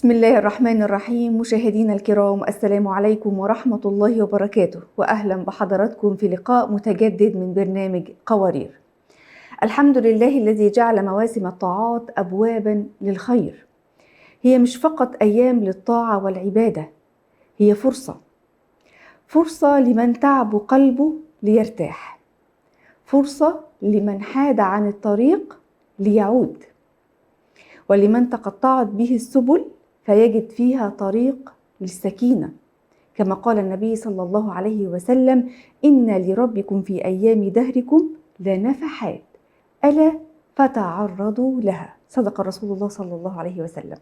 بسم الله الرحمن الرحيم. مشاهدينا الكرام، السلام عليكم ورحمة الله وبركاته، وأهلا بحضراتكم في لقاء متجدد من برنامج قوارير. الحمد لله الذي جعل مواسم الطاعات أبوابا للخير. هي مش فقط أيام للطاعة والعبادة، هي فرصة لمن تعب قلبه ليرتاح، فرصة لمن حاد عن الطريق ليعود، ولمن تقطعت به السبل فيجد فيها طريق للسكينة، كما قال النبي صلى الله عليه وسلم: إن لربكم في أيام دهركم لنفحات ألا فتعرضوا لها. صدق رسول الله صلى الله عليه وسلم.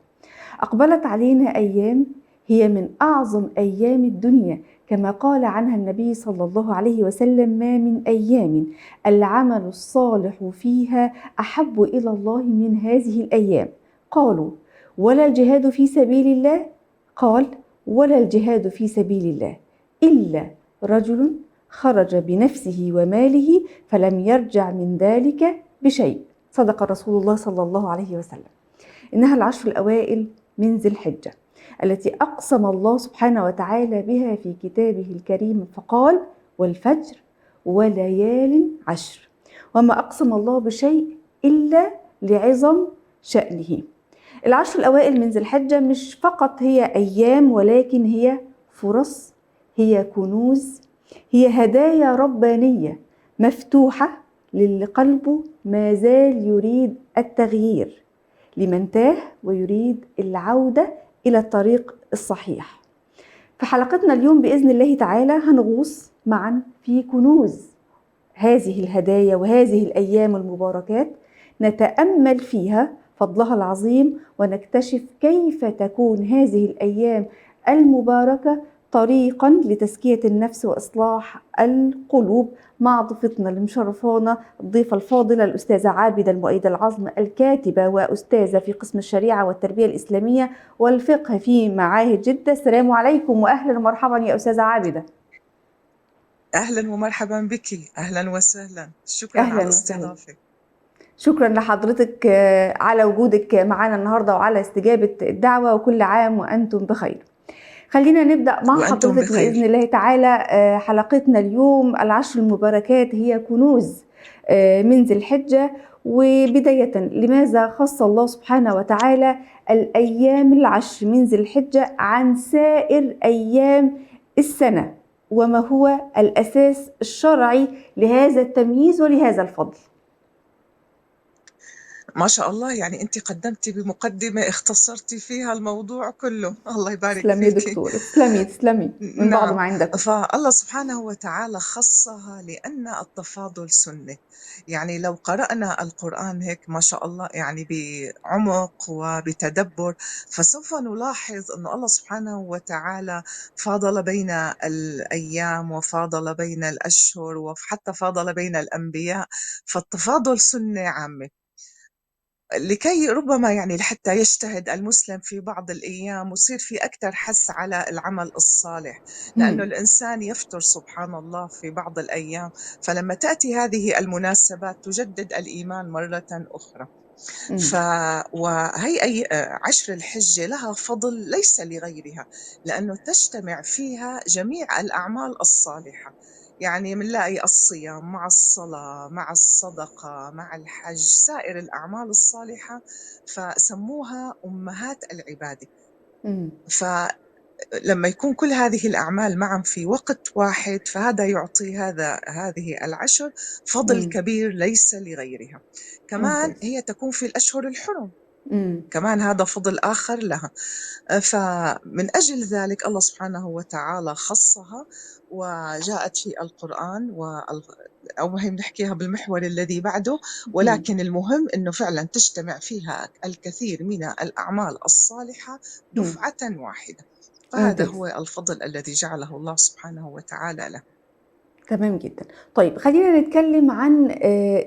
أقبلت علينا أيام هي من أعظم أيام الدنيا، كما قال عنها النبي صلى الله عليه وسلم: ما من أيام العمل الصالح فيها أحب إلى الله من هذه الأيام. قالوا: ولا الجهاد في سبيل الله؟ قال: ولا الجهاد في سبيل الله إلا رجل خرج بنفسه وماله فلم يرجع من ذلك بشيء. صدق رسول الله صلى الله عليه وسلم. إنها العشر الأوائل من ذي الحجة التي أقسم الله سبحانه وتعالى بها في كتابه الكريم، فقال: والفجر وليال عشر. وما أقسم الله بشيء إلا لعظم شأنه. العشر الأوائل من ذي الحجة مش فقط هي أيام، ولكن هي فرص، هي كنوز، هي هدايا ربانية مفتوحة للي قلبه ما زال يريد التغيير، لمن تاه ويريد العودة إلى الطريق الصحيح. في حلقتنا اليوم بإذن الله تعالى هنغوص معا في كنوز هذه الهدايا وهذه الأيام المباركات، نتأمل فيها فضلها العظيم، ونكتشف كيف تكون هذه الأيام المباركة طريقا لتزكية النفس وإصلاح القلوب، مع ضيفتنا المشرفانا الضيفة الفاضلة الأستاذة عابدة المؤيدة العظم، الكاتبة وأستاذة في قسم الشريعة والتربية الإسلامية والفقه في معاهد جدة. السلام عليكم وأهلا ومرحبا يا أستاذة عابدة. أهلا ومرحبا بك، أهلا وسهلا، شكرا على أهلا وسهلا. استضافتك. شكرا لحضرتك على وجودك معنا النهاردة وعلى استجابة الدعوة، وكل عام وأنتم بخير. خلينا نبدأ مع وأنتم حضرتك بإذن بخير. الله تعالى. حلقتنا اليوم العشر المباركات هي كنوز من ذي الحجة. وبداية، لماذا خص الله سبحانه وتعالى الأيام العشر من ذي الحجة عن سائر أيام السنة؟ وما هو الأساس الشرعي لهذا التمييز ولهذا الفضل؟ ما شاء الله، يعني أنت قدمتي بمقدمة اختصرتي فيها الموضوع كله، الله يبارك تسلمي يا فيك. دكتور، تسلمي من بعض نعم، ما عندكم. فالله سبحانه وتعالى خصها لأن التفاضل سنة. يعني لو قرأنا القرآن هيك ما شاء الله، يعني بعمق وبتدبر، فسوف نلاحظ أن الله سبحانه وتعالى فاضل بين الأيام وفاضل بين الأشهر وحتى فاضل بين الأنبياء. فالتفاضل سنة عامة، لكي ربما يعني لحتى يجتهد المسلم في بعض الأيام ويصير في أكثر حث على العمل الصالح، لأنه مم. الإنسان يفتر سبحان الله في بعض الأيام، فلما تأتي هذه المناسبات تجدد الإيمان مرة أخرى. ف مم. وهي عشر الحجة لها فضل ليس لغيرها، لأنه تجتمع فيها جميع الأعمال الصالحة. يعني منلاقي الصيام مع الصلاة مع الصدقة مع الحج، سائر الأعمال الصالحة، فسموها أمهات العبادة. مم. فلما يكون كل هذه الأعمال معا في وقت واحد، فهذا يعطي هذه العشر فضل مم. كبير ليس لغيرها. كمان ممتاز. هي تكون في الأشهر الحرم، مم. كمان هذا فضل آخر لها. فمن أجل ذلك الله سبحانه وتعالى خصها، وجاءت في القرآن أو هي بنحكيها بالمحور الذي بعده، مم. ولكن المهم أنه فعلا تجتمع فيها الكثير من الأعمال الصالحة مم. دفعة واحدة. فهذا ممتاز. هو الفضل الذي جعله الله سبحانه وتعالى له. تمام جدا. طيب خلينا نتكلم عن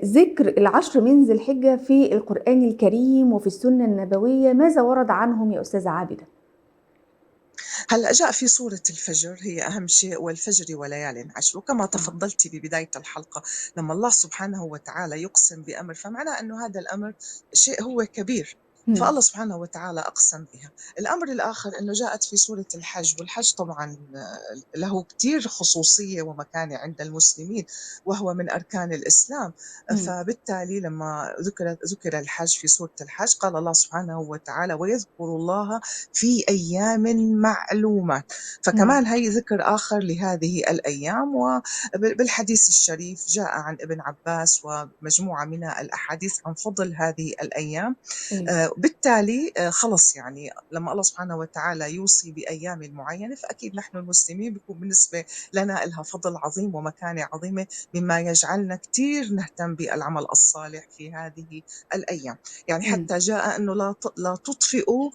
ذكر العشر من ذي الحجة في القرآن الكريم وفي السنة النبوية. ماذا ورد عنهم يا أستاذة عابدة؟ هلأ جاء في سورة الفجر، هي أهم شيء، والفجر وليال عشر، وكما آه. تفضلت ببداية الحلقة، لما الله سبحانه وتعالى يقسم بأمر فمعناه أنه هذا الأمر شيء هو كبير. فالله سبحانه وتعالى أقسم بها. الأمر الآخر أنه جاءت في سورة الحج، والحج طبعا له كتير خصوصية ومكانة عند المسلمين، وهو من أركان الإسلام. مم. فبالتالي لما ذكر الحج في سورة الحج، قال الله سبحانه وتعالى: ويذكر الله في أيام معلومات. مم. فكمان هي ذكر آخر لهذه الأيام. وبالحديث الشريف جاء عن ابن عباس ومجموعة من الأحاديث عن فضل هذه الأيام. أيوة. بالتالي خلص يعني لما الله سبحانه وتعالى يوصي بأيام معينة، فأكيد نحن المسلمين بيكون بالنسبة لنا لها فضل عظيم ومكانة عظيمة، مما يجعلنا كتير نهتم بالعمل الصالح في هذه الأيام. يعني مم. حتى جاء أنه لا تطفئوا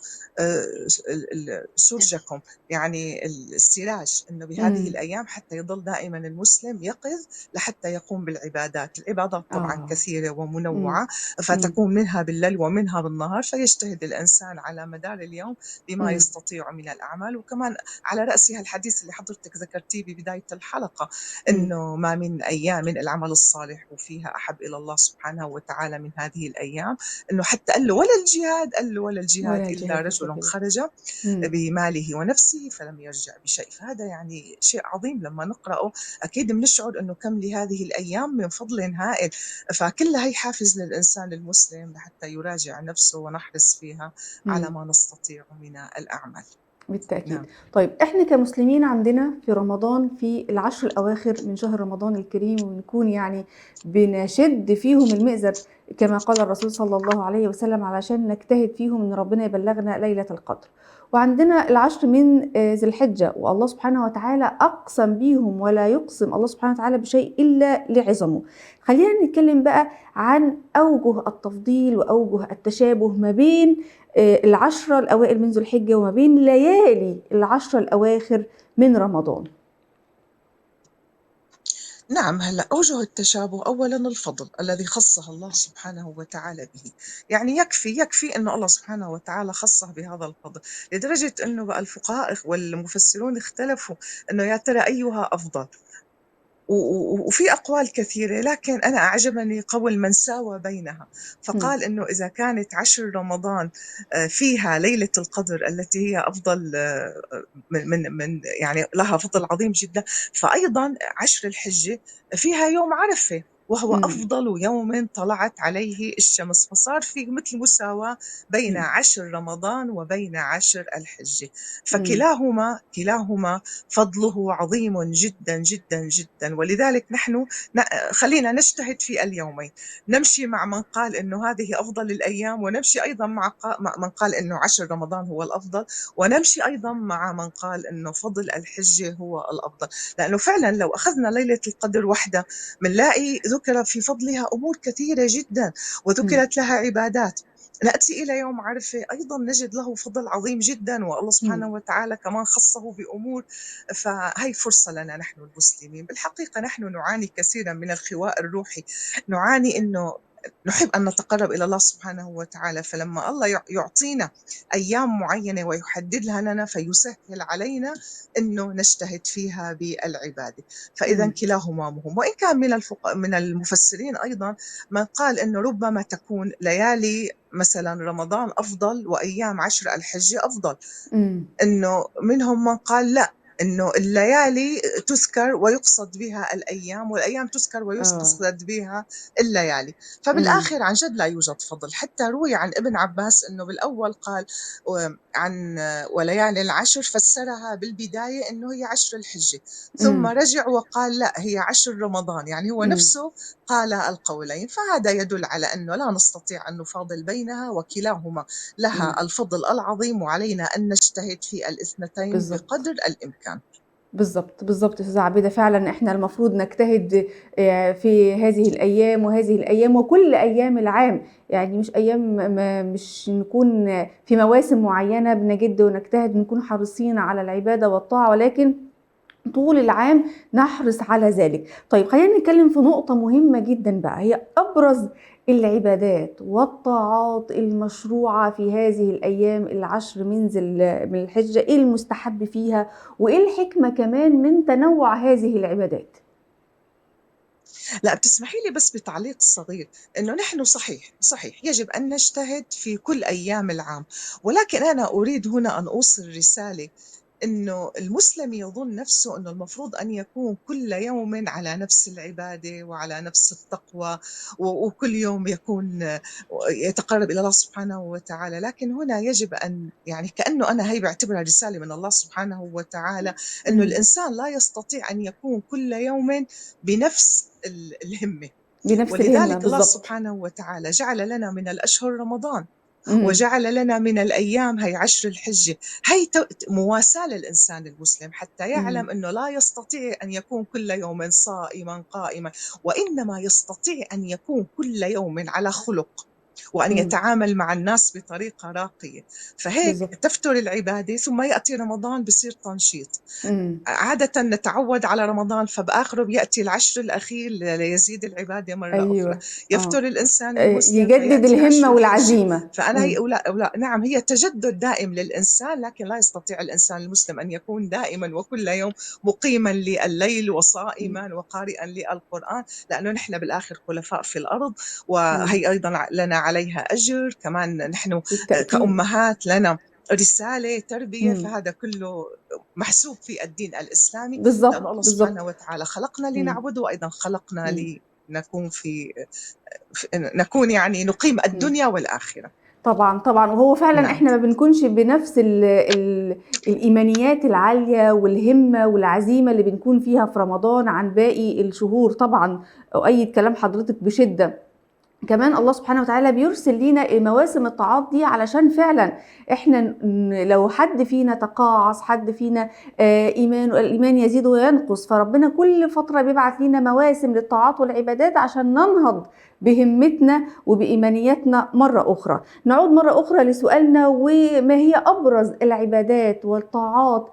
سرجكم، يعني السراج، أنه بهذه مم. الأيام حتى يظل دائما المسلم يقظ لحتى يقوم بالعبادات. العبادات طبعا آه. كثيرة مم. ومنوعة، مم. فتكون منها بالليل ومنها بالنهار، فيجتهد الإنسان على مدار اليوم بما مم. يستطيع من الأعمال. وكمان على رأسها الحديث اللي حضرتك ذكرتيه ببداية الحلقة، مم. إنه ما من أيام العمل الصالح وفيها أحب إلى الله سبحانه وتعالى من هذه الأيام. إنه حتى قال له ولا الجهاد، قال له ولا الجهاد ولا إلا الجهاد في رجل سبيل الله. خرج مم. بماله ونفسه فلم يرجع بشيء. فهذا يعني شيء عظيم لما نقرأه، أكيد بنشعر أنه كم لهذه الأيام من فضل هائل. فكلها هي حافز للإنسان المسلم لحتى يراجع نفسه ونحرص فيها على مم. ما نستطيع من الأعمال. بالتأكيد. نعم. طيب إحنا كمسلمين عندنا في رمضان في العشر الأواخر من شهر رمضان الكريم، ونكون يعني بنشد فيهم المئزر كما قال الرسول صلى الله عليه وسلم علشان نجتهد فيهم إن ربنا يبلغنا ليلة القدر. وعندنا العشر من ذي الحجة، والله سبحانه وتعالى أقسم بيهم، ولا يقسم الله سبحانه وتعالى بشيء إلا لعظمه. خلينا نتكلم بقى عن أوجه التفضيل وأوجه التشابه ما بين العشرة الأوائل من ذو الحجة وما بين ليالي العشرة الأواخر من رمضان. نعم، هلا أوجه التشابه أولا الفضل الذي خصه الله سبحانه وتعالى به. يعني يكفي أنه الله سبحانه وتعالى خصه بهذا الفضل، لدرجة أنه بقى الفقهاء والمفسرون اختلفوا أنه يا ترى أيها أفضل. وفي أقوال كثيرة، لكن أنا أعجبني قول من ساوى بينها، مم. فقال إنه إذا كانت عشر رمضان فيها ليلة القدر التي هي أفضل من يعني لها فضل عظيم جدا، فأيضا عشر الحجة فيها يوم عرفة وهو مم. أفضل يوم طلعت عليه الشمس. فصار في مثل مساواة بين مم. عشر رمضان وبين عشر الحجة. مم. فكلاهما فضله عظيم جدا جدا جدا. ولذلك نحن خلينا نجتهد في اليومين، نمشي مع من قال أنه هذه أفضل الأيام، ونمشي أيضا مع من قال أنه عشر رمضان هو الأفضل، ونمشي أيضا مع من قال أنه فضل الحجة هو الأفضل. لأنه فعلا لو أخذنا ليلة القدر وحدة بنلاقي ذكر في فضلها أمور كثيرة جدا، مم. وذكرت لها عبادات. نأتي إلى يوم عرفة أيضا نجد له فضل عظيم جدا، والله مم. سبحانه وتعالى كمان خصه بأمور. فهي فرصة لنا نحن المسلمين. بالحقيقة نحن نعاني كثيرا من الخواء الروحي، نعاني أنه نحب أن نتقرب إلى الله سبحانه وتعالى، فلما الله يعطينا أيام معينة ويحدد لنا فيسهل علينا أنه نجتهد فيها بالعبادة. فإذا مم. كلاهما مهم. وإن كان من المفسرين أيضا من قال أنه ربما تكون ليالي مثلا رمضان أفضل وأيام عشر الحجة أفضل. مم. إنه منهم من قال لا، إنه الليالي تذكر ويقصد بها الأيام، والأيام تذكر آه. ويقصد بها الليالي. مم. فبالآخر عن جد لا يوجد فضل. حتى روي عن ابن عباس أنه بالأول قال عن وليالي العشر فسرها بالبداية أنه هي عشر الحجة، ثم مم. رجع وقال لا هي عشر رمضان، يعني هو مم. نفسه قال القولين. فهذا يدل على أنه لا نستطيع أن نفاضل بينها، وكلاهما مم. لها الفضل العظيم، وعلينا أن نجتهد في الاثنتين بالظبط. بقدر الإمكان. بالظبط بالظبط يا استاذة عبيدة، فعلا احنا المفروض نجتهد في هذه الايام وهذه الايام وكل ايام العام. يعني مش ايام مش نكون في مواسم معينة بنجد ونجتهد نكون حريصين على العبادة والطاعة، ولكن طول العام نحرص على ذلك. طيب خلينا نتكلم في نقطة مهمة جدا بقى، هي أبرز العبادات والطاعات المشروعة في هذه الأيام العشر من الحجة، إيه المستحب فيها وإيه الحكمة كمان من تنوع هذه العبادات؟ لا بتسمحي لي بس بتعليق صغير، إنه نحن صحيح يجب أن نجتهد في كل أيام العام، ولكن أنا أريد هنا أن أوصل رسالة إنه المسلم يظن نفسه إنه المفروض أن يكون كل يوم على نفس العبادة وعلى نفس التقوى، وكل يوم يكون يتقرب إلى الله سبحانه وتعالى. لكن هنا يجب أن يعني كأنه أنا هي بعتبرها رسالة من الله سبحانه وتعالى، إنه مم. الإنسان لا يستطيع أن يكون كل يوم بنفس الهمة. بنفس الهمة ولذلك الله بالظبط. سبحانه وتعالى جعل لنا من الأشهر رمضان، مم. وجعل لنا من الأيام هي عشر الحجة، هي مواساة للإنسان المسلم حتى مم. يعلم أنه لا يستطيع أن يكون كل يوم صائما قائما، وإنما يستطيع أن يكون كل يوم على خلق، وأن مم. يتعامل مع الناس بطريقة راقية. فهيك بالظبط. تفتر العبادة، ثم يأتي رمضان بصير تنشيط. مم. عادة نتعود على رمضان، فبآخره بيأتي العشر الأخير ليزيد العبادة مرة أخرى. أيوة. يفتر الإنسان المسلم يجدد فيأتي عشر الهمة الحجة. والعزيمة. فأنا هي مم. أولا نعم، هي تجدد دائم للإنسان، لكن لا يستطيع الإنسان المسلم أن يكون دائما وكل يوم مقيما لليل مم. وصائما وقارئا للقرآن، لأنه نحن بالآخر خلفاء في الأرض، مم. وهي أيضا لنا عليها أجر كمان نحن بالتأكيد. كأمهات لنا رسالة تربية، مم. فهذا كله محسوب في الدين الإسلامي، لأن بالظبط الله سبحانه بالظبط. وتعالى خلقنا مم. لنعبد، وأيضا خلقنا مم. لنكون نكون يعني نقيم مم. الدنيا والآخرة. طبعا طبعا. وهو فعلا نعم. احنا ما بنكونش بنفس الايمانيات العاليه والهمه والعزيمه اللي بنكون فيها في رمضان عن باقي الشهور طبعا. اؤيد كلام حضرتك بشده. كمان الله سبحانه وتعالى بيرسل لينا مواسم الطاعات دي علشان فعلا احنا لو حد فينا تقاعس، حد فينا الايمان يزيد وينقص، فربنا كل فتره بيبعت لينا مواسم للطاعات والعبادات عشان ننهض بهمتنا وبإيمانياتنا مرة أخرى. نعود مرة أخرى لسؤالنا، وما هي أبرز العبادات والطاعات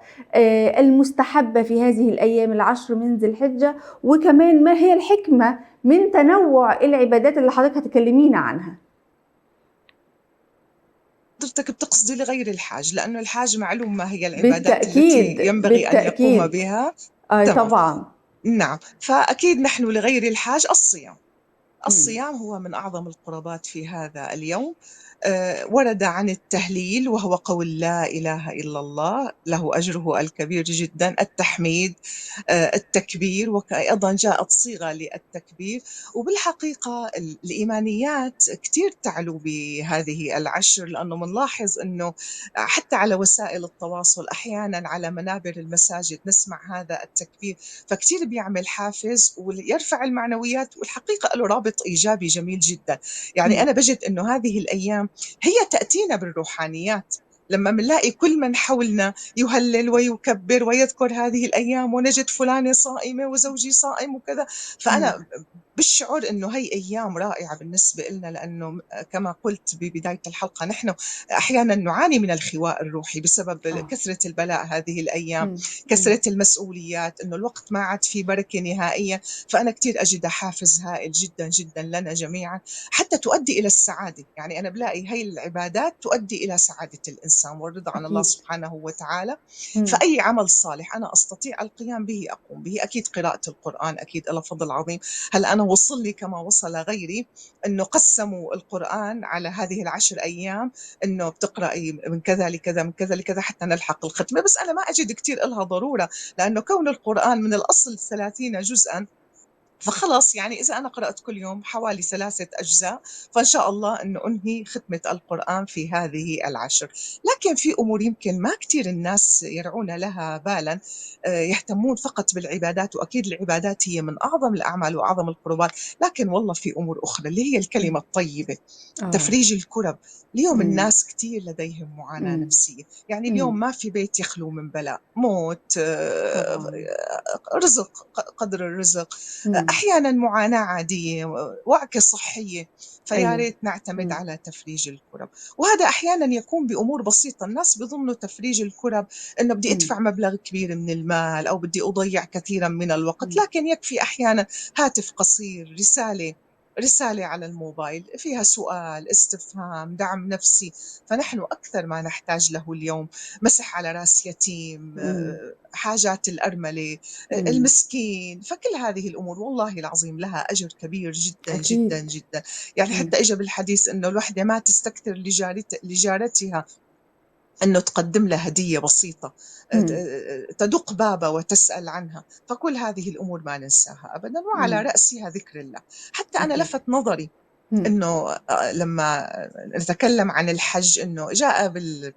المستحبة في هذه الأيام العشر من ذي الحجة؟ وكمان ما هي الحكمة من تنوع العبادات اللي حضرتك هتكلمينا عنها؟ حضرتك بتقصدي لغير الحاج، لأنه الحاج معلوم ما هي العبادات التي بالتأكيد ينبغي أن يقوم بالتأكيد. بها. أي تمام. طبعا. نعم، فأكيد نحن لغير الحاج الصيام. مم. الصيام هو من أعظم القربات في هذا اليوم. ورد عن التهليل، وهو قول لا إله إلا الله، له أجره الكبير جدا، التحميد، التكبير، وأيضا جاءت صيغة للتكبير. وبالحقيقة الإيمانيات كثير تعلو بهذه العشر، لأنه منلاحظ أنه حتى على وسائل التواصل أحيانا على منابر المساجد نسمع هذا التكبير، فكتير بيعمل حافز ويرفع المعنويات، والحقيقة له رابط إيجابي جميل جدا. يعني مم. أنا بجد أنه هذه الأيام هي تأتينا بالروحانيات، لما منلاقي كل من حولنا يهلل ويكبر ويذكر هذه الأيام، ونجد فلانة صائمة وزوجي صائم وكذا، مم. فأنا بالشعور أنه هي أيام رائعة بالنسبة لنا، لأنه كما قلت ببداية الحلقة نحن أحيانا نعاني من الخواء الروحي بسبب آه. كثرة البلاء هذه الأيام، مم. مم. كثرة المسؤوليات، أنه الوقت ما عاد في بركة نهائيا. فأنا كثير أجد حافز هائل جدا جدا لنا جميعا، حتى تؤدي إلى السعادة. يعني أنا بلاقي هاي العبادات تؤدي إلى سعادة الإنسان والرضا عن الله أكيد. سبحانه وتعالى. مم. فأي عمل صالح أنا أستطيع القيام به أقوم به. أكيد قراءة القرآن أكيد لها فضل عظيم. هل أنا وصل لي كما وصل غيري أنه قسموا القرآن على هذه العشر أيام، أنه بتقرأي من كذا لكذا من كذا لكذا حتى نلحق الختمة. بس أنا ما أجد كتير إلها ضرورة، لأنه كون القرآن من الأصل 30 جزءا، فخلص يعني إذا أنا قرأت كل يوم حوالي 3 أجزاء، فإن شاء الله أنه أنهي ختمة القرآن في هذه العشر. لكن في أمور يمكن ما كتير الناس يرعون لها بالا، يهتمون فقط بالعبادات، وأكيد العبادات هي من أعظم الأعمال وأعظم القربات، لكن والله في أمور أخرى اللي هي الكلمة مم. الطيبة، آه. تفريج الكرب. اليوم مم. الناس كتير لديهم معاناة مم. نفسية، يعني اليوم مم. ما في بيت يخلو من بلاء، موت، طبعا. رزق، قدر الرزق، مم. أحيانا معاناة عادية، وعكة صحية. فيا أيوه. ريت نعتمد مم. على تفريج الكرب. وهذا أحيانا يكون بأمور بسيطة. الناس بيظنوا تفريج الكرب إنه بدي مم. أدفع مبلغ كبير من المال أو بدي أضيع كثيرا من الوقت، مم. لكن يكفي أحيانا هاتف قصير، رسالة، رسالة على الموبايل فيها سؤال، استفهام، دعم نفسي، فنحن أكثر ما نحتاج له اليوم. مسح على رأس يتيم، إمم، حاجات الأرملة، إمم، المسكين، فكل هذه الأمور والله العظيم لها أجر كبير جدا جدا أكيد، جدا. يعني إمم، حتى إجا بالحديث إنه الوحدة ما تستكثر لجارتها أنه تقدم لها هدية بسيطة، إمم، تدق بابها وتسأل عنها، فكل هذه الأمور ما ننساها أبدا، وعلى إمم، رأسها ذكر الله. حتى أنا أكيد، لفت نظري إمم، أنه لما نتكلم عن الحج أنه جاء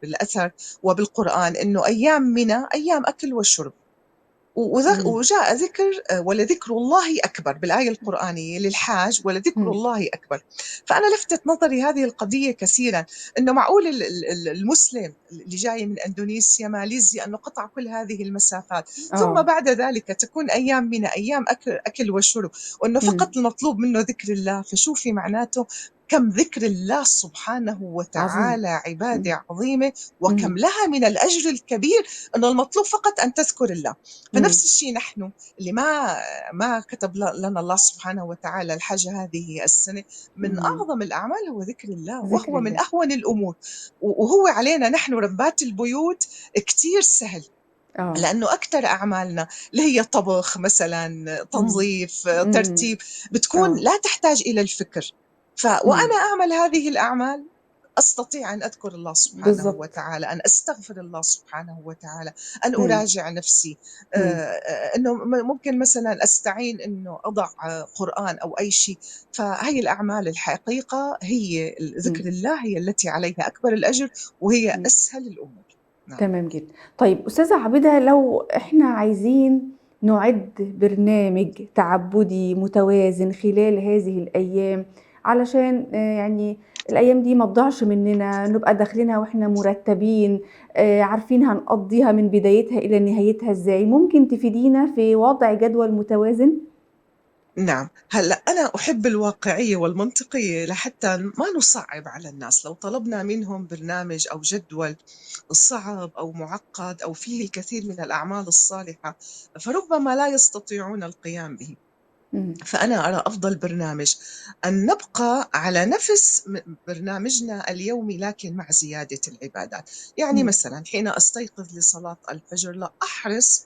بالأثر وبالقرآن أنه أيام منى أيام أكل وشرب، إمم، وجاء ذكر ولذكر الله أكبر بالآية القرآنية للحاج، ولذكر إمم، الله أكبر. فأنا لفتت نظري هذه القضية كثيرا، أنه معقول المسلم اللي جاي من أندونيسيا ماليزيا أنه قطع كل هذه المسافات، ثم آه، بعد ذلك تكون أيام من أيام أكل وشرب، وأنه إمم، فقط المطلوب منه ذكر الله. فشوفي معناته كم ذكر الله سبحانه عظيم، وتعالى إمم، عبادة عظيمة، وكم إمم، لها من الأجر الكبير، أنه المطلوب فقط أن تذكر الله. إمم، فنفس الشيء نحن اللي ما كتب لنا الله سبحانه وتعالى الحج هذه السنة، من إمم، أعظم الأعمال هو ذكر الله، ذكر وهو من الله، أهون الأمور. وهو علينا نحن ربات البيوت كتير سهل، آه، لأنه أكثر أعمالنا اللي هي طبخ مثلا، إمم، تنظيف، إمم، ترتيب، بتكون آه، لا تحتاج إلى الفكر. وأنا إمم، أعمل هذه الأعمال أستطيع أن أذكر الله سبحانه بالضبط، وتعالى، أن أستغفر الله سبحانه وتعالى، أن إمم، أراجع نفسي، إمم، أنه ممكن مثلا أستعين أنه أضع قرآن أو أي شيء. فهي الأعمال الحقيقة هي إمم، ذكر الله، هي التي عليها أكبر الأجر، وهي إمم. أسهل الأمور. نعم. تمام جدًا. طيب أستاذة عابدة لو إحنا عايزين نُعِد برنامج تعبُّدي متوازن خلال هذه الأيام علشان يعني الأيام دي ما تضيعش مننا، نبقى داخلينها وإحنا مرتّبين، عارفين هنقضّيها من بدايتها إلى نهايتها إزاي، ممكن تفيدينا في وضع جدول متوازن؟ نعم، هلأ أنا أحب الواقعية والمنطقية لحتى ما نصعّب على الناس. لو طلبنا منهم برنامج أو جدول صعب أو مُعقّد أو فيه الكثير من الأعمال الصالحة، فربما لا يستطيعون القيام به. إمم، فأنا أرى أفضل برنامج أن نبقى على نفس برنامجنا اليومي، لكن مع زيادة العبادات. يعني إمم، مثلًا حين أستيقظ لصلاة الفجر، لا أحرص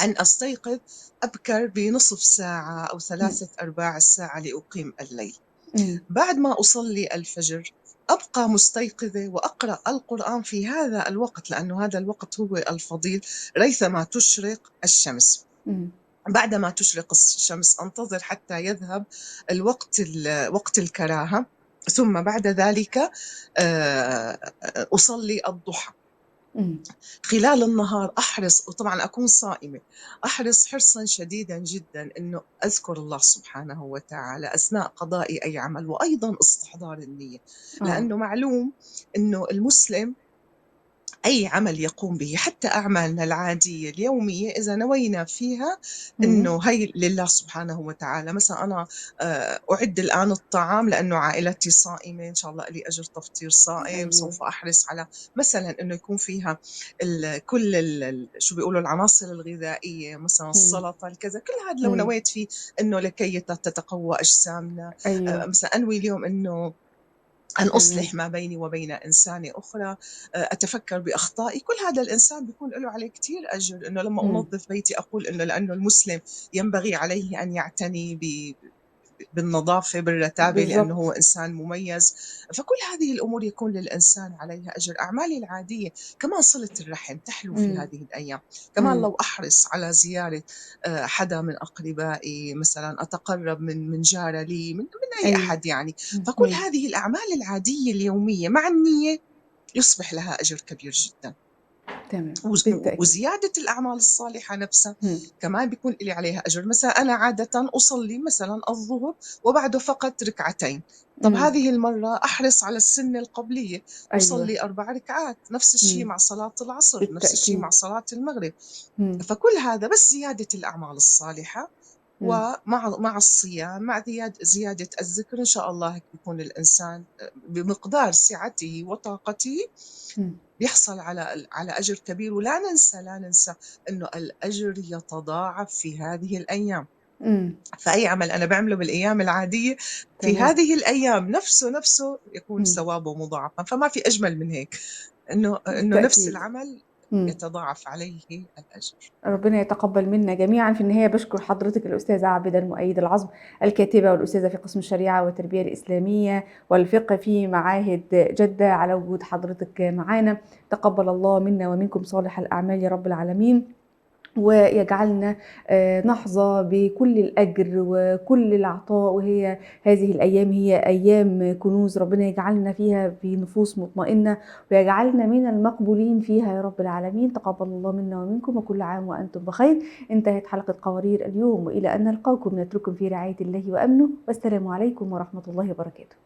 أن أستيقظ أبكر بنصف ساعة أو إمم، 3/4 الساعة لأقيم الليل. إمم، بعد ما أصلي الفجر أبقى مستيقظة وأقرأ القرآن في هذا الوقت، لأنه هذا الوقت هو الفضيل ريثما تشرق الشمس. إمم، بعدما تشرق الشمس أنتظر حتى يذهب وقت الكراهة، ثم بعد ذلك أصلي الضحى. إمم، خلال النهار أحرص، وطبعًا أكون صائمة، أحرص حرصًا شديدًا جدًا إنه أذكر الله سبحانه وتعالى أثناء قضاء أي عمل، وأيضًا استحضار النية، آه، لأنه معلوم إنه المسلم أي عمل يقوم به حتى أعمالنا العادية اليومية إذا نوينا فيها إمم، إنه هي لله سبحانه وتعالى. مثلا أنا أعد الآن الطعام لأنه عائلتي صائمة، إن شاء الله لي أجر تفطير صائم، أيوه، سوف أحرص على مثلا إنه يكون فيها كل شو بيقولوا العناصر الغذائية، مثلا إمم، السلطة الكذا، كل هذا لو إمم، نويت فيه إنه لكي تتقوى أجسامنا. أيوه، مثلا أنوي اليوم إنه أن تمام، أصلح ما بيني وبين إنسانة أخرى، أتفكر بأخطائي. كل هذا الإنسان بيكون له عليه كتير أجر، إنه لما إمم، أنظف بيتي أقول إنه لأنه المسلم ينبغي عليه أن يعتني بالنظافة بالرتابة لأنه هو بالضبط. إنسان مميز. فكل هذه الأمور يكون للإنسان عليها أجر. أعمالي العادية كمان صلة الرحم تحلو في إمم، هذه الأيام. كمان إمم، لو أحرص على زيارة حدا من أقربائي، مثلا أتقرب من جارة لي، من أي أيوه، أحد يعني. فكل اهم، هذه الأعمال العادية اليومية مع النية يصبح لها أجر كبير جدا. تمام، بالتأكيد، وزيادة الأعمال الصالحة نفسها إمم، كمان بيكون لي عليها أجر. مثلا أنا عادة أصلي مثلا الظهر وبعده فقط ركعتين، طب إمم، هذه المرة أحرص على السنة القبلية، أيوه، أصلي 4 ركعات. نفس الشيء إمم، مع صلاة العصر، نفس الشيء مع بالتأكيد، صلاة المغرب. إمم، فكل هذا بس زيادة الأعمال الصالحة، إمم، ومع الصيام مع زيادة الذكر، إن شاء الله هيك بيكون الإنسان بمقدار سعته وطاقته إمم، بيحصل على أجر كبير. ولا ننسى إنه الأجر يتضاعف في هذه الأيام. إمم. فأي عمل أنا باعمله بالأيام العادية في تمام. هذه الأيام نفسه يكون إمم. ثوابه مضاعفًا، فما في أجمل من هيك، إنه نفس بالتأكيد. العمل إمم. يتضاعف عليه الأجر. ربنا يتقبل منا جميعًا. في النهاية باشكر حضرتك الأستاذة عابدة المؤيد العظم، الكاتبة والأستاذة في قسم الشريعة والتربية الإسلامية والفقه في معاهد جدة، على وجود حضرتك معانا. تقبل الله منا ومنكم صالح الأعمال يا رب العالمين، ويجعلنا نحظى بكل الأجر وكل العطاء، وهي هذه الأيام هي أيام كنوز، ربنا يجعلنا فيها في نفوس مطمئنة ويجعلنا من المقبولين فيها يا رب العالمين. تقبل الله منا ومنكم، وكل عام وأنتم بخير. انتهت حلقة قوارير اليوم، وإلى أن نلقاكم نترككم في رعاية الله وأمنه، والسلام عليكم ورحمة الله وبركاته.